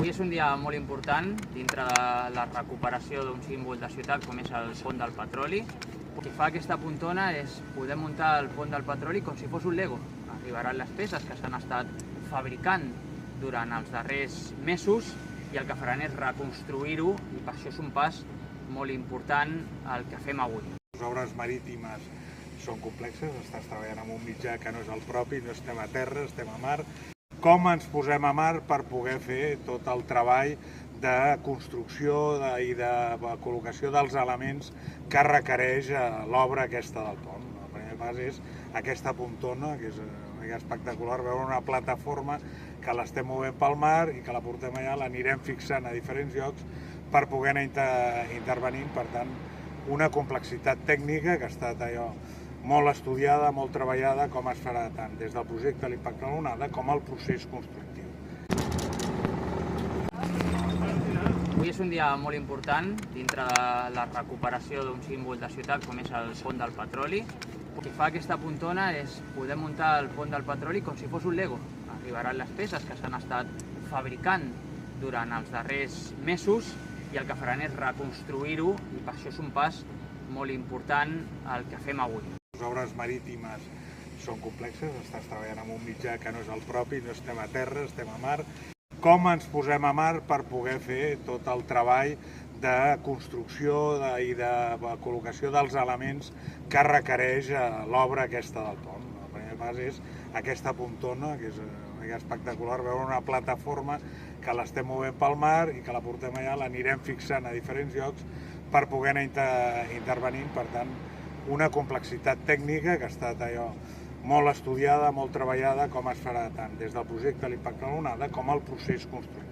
Avui és un dia molt important dintre de la recuperació d'un símbol de ciutat com és el Pont del Petroli. El que fa aquesta pontona és poder muntar el Pont del Petroli com si fos un Lego. Arribaran les peces que s'han estat fabricant durant els darrers mesos i el que faran és reconstruir-ho, i per això és un pas molt important el que fem avui. Les obres marítimes són complexes, estàs treballant amb un mitjà que no és el propi, no estem a terra, estem a mar. Com ens posem a mar per poder fer tot el treball de construcció i de col·locació dels elements que requereix l'obra aquesta del pont. El primer pas és aquesta pontona, que és espectacular, veure una plataforma que l'estem movent pel mar i que la portem allà, l'anirem fixant a diferents llocs per poder anar intervenint. Per tant, una complexitat tècnica que ha estat allò molt estudiada, molt treballada, com es farà tant des del projecte de l'impacte de l'onada com el procés constructiu. Avui és un dia molt important dintre de la recuperació d'un símbol de ciutat com és el Pont del Petroli. El que fa aquesta pontona és poder muntar el Pont del Petroli com si fos un Lego. Arribaran les peces que s'han estat fabricant durant els darrers mesos i el que faran és reconstruir-ho, i per això és un pas molt important el que fem avui. Les obres marítimes són complexes, estàs treballant amb un mitjà que no és el propi, no estem a terra, estem a mar. Com ens posem a mar per poder fer tot el treball de construcció i de col·locació dels elements que requereix l'obra aquesta del pont. El primer pas és aquesta pontona, que és espectacular, veure una plataforma que l'estem movent pel mar i que la portem allà, l'anirem fixant a diferents llocs per poder anar intervenint. Per tant, una complexitat tècnica que ha estat allò molt estudiada, molt treballada, com es farà tant des del projecte de l'impacte de l'onada com el procés constructiu.